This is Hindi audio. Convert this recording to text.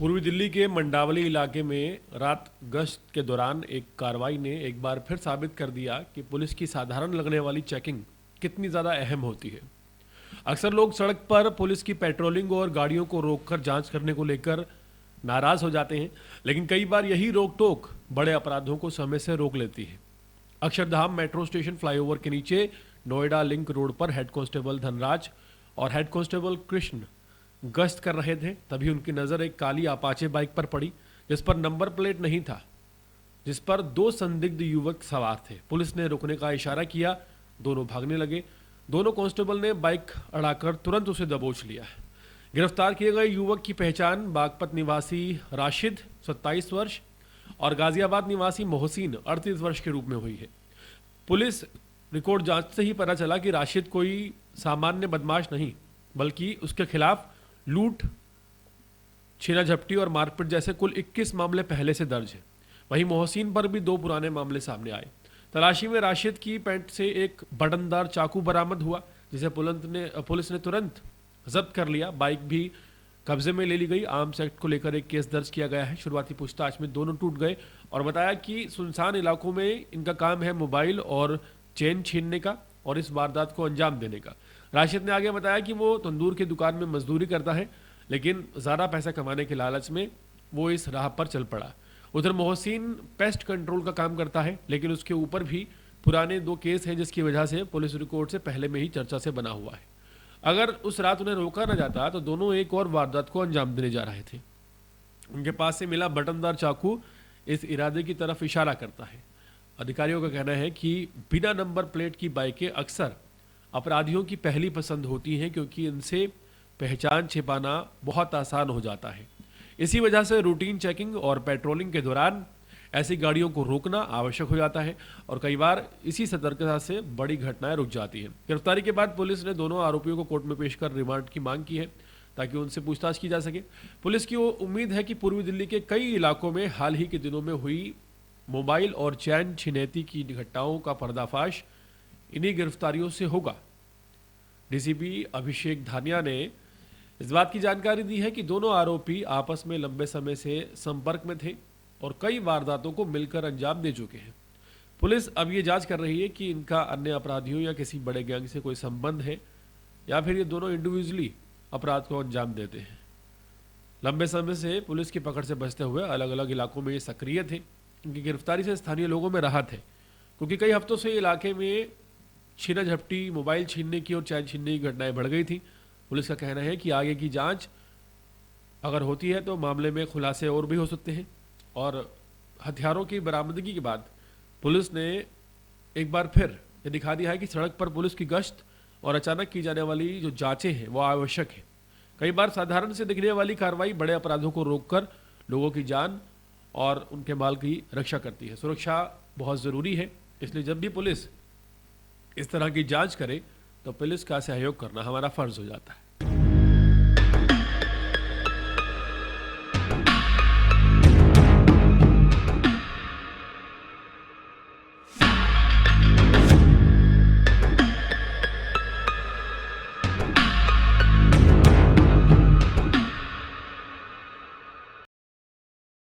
पूर्वी दिल्ली के मंडावली इलाके में रात गश्त के दौरान एक कार्रवाई ने एक बार फिर साबित कर दिया कि पुलिस की साधारण लगने वाली चेकिंग कितनी ज़्यादा अहम होती है। अक्सर लोग सड़क पर पुलिस की पेट्रोलिंग और गाड़ियों को रोककर जांच करने को लेकर नाराज हो जाते हैं, लेकिन कई बार यही रोक टोक बड़े अपराधों को समय से रोक लेती है। अक्षरधाम मेट्रो स्टेशन फ्लाईओवर के नीचे नोएडा लिंक रोड पर हेड कांस्टेबल धनराज और हेड कांस्टेबल कृष्ण गश्त कर रहे थे, तभी उनकी नज़र एक काली अपाचे बाइक पर पड़ी जिस पर नंबर प्लेट नहीं था, जिस पर दो संदिग्ध युवक सवार थे। पुलिस ने रुकने का इशारा किया, दोनों भागने लगे। दोनों कांस्टेबल ने बाइक अड़ाकर तुरंत उसे दबोच लिया। गिरफ्तार किए गए युवक की पहचान बागपत निवासी राशिद 27 वर्ष और गाजियाबाद निवासी मोहसिन 38 वर्ष के रूप में हुई है। पुलिस रिकॉर्ड जांच से ही पता चला कि राशिद कोई सामान्य बदमाश नहीं, बल्कि उसके खिलाफ लूट, छीना झपटी और मारपीट जैसे कुल 21 मामले पहले से दर्ज हैं। वहीं मोहसिन पर भी 2 पुराने मामले सामने आए। तलाशी में राशिद की पैंट से एक बटनदार चाकू बरामद हुआ, जिसे पुलिस ने तुरंत जब्त कर लिया। बाइक भी कब्जे में ले ली गई। आर्म्स एक्ट को लेकर एक केस दर्ज किया गया है। शुरुआती पूछताछ में दोनों टूट गए और बताया कि सुनसान इलाकों में इनका काम है मोबाइल और चेन छीनने का और इस वारदात को अंजाम देने का। राशिद ने आगे बताया कि वो तंदूर की दुकान में मजदूरी करता है, लेकिन ज़्यादा पैसा कमाने के लालच में वो इस राह पर चल पड़ा। उधर मोहसिन पेस्ट कंट्रोल का काम करता है, लेकिन उसके ऊपर भी पुराने 2 केस हैं, जिसकी वजह से पुलिस रिकॉर्ड से पहले में ही चर्चा से बना हुआ है। अगर उस रात उन्हें रोका न जाता तो दोनों एक और वारदात को अंजाम देने जा रहे थे। उनके पास से मिला बटनदार चाकू इस इरादे की तरफ इशारा करता है। अधिकारियों का कहना है कि बिना नंबर प्लेट की बाइकें अक्सर अपराधियों की पहली पसंद होती हैं, क्योंकि इनसे पहचान छिपाना बहुत आसान हो जाता है। इसी वजह से रूटीन चेकिंग और पेट्रोलिंग के दौरान ऐसी गाड़ियों को रोकना आवश्यक हो जाता है और कई बार इसी सतर्कता से बड़ी घटनाएं रुक जाती हैं। गिरफ्तारी के बाद पुलिस ने दोनों आरोपियों को कोर्ट में पेश कर रिमांड की मांग की है, ताकि उनसे पूछताछ की जा सके। पुलिस की उम्मीद है कि पूर्वी दिल्ली के कई इलाकों में हाल ही के दिनों में हुई मोबाइल और चैन छिनैती की घटनाओं का पर्दाफाश इन्हीं गिरफ्तारियों से होगा। डीसीपी अभिषेक धानिया ने इस बात की जानकारी दी है कि दोनों आरोपी आपस में लंबे समय से संपर्क में थे और कई वारदातों को मिलकर अंजाम दे चुके हैं। पुलिस अब ये जांच कर रही है कि इनका अन्य अपराधियों या किसी बड़े गैंग से कोई संबंध है या फिर ये दोनों इंडिविजुअली अपराध को अंजाम देते हैं। लंबे समय से पुलिस की पकड़ से बचते हुए अलग अलग इलाकों में ये सक्रिय थे। इनकी गिरफ्तारी से स्थानीय लोगों में राहत है, क्योंकि कई हफ्तों से इलाके में छीना झपटी, मोबाइल छीनने की और चैन छीनने की घटनाएं बढ़ गई थी। पुलिस का कहना है कि आगे की जांच अगर होती है तो मामले में खुलासे और भी हो सकते हैं और हथियारों की बरामदगी के बाद पुलिस ने एक बार फिर ये दिखा दिया है कि सड़क पर पुलिस की गश्त और अचानक की जाने वाली जो जांचें हैं वो आवश्यक है। कई बार साधारण से दिखने वाली कार्रवाई बड़े अपराधों को रोककर लोगों की जान और उनके माल की रक्षा करती है। सुरक्षा बहुत ज़रूरी है, इसलिए जब भी पुलिस इस तरह की जांच करे तो पुलिस का सहयोग करना हमारा फ़र्ज़ हो जाता है।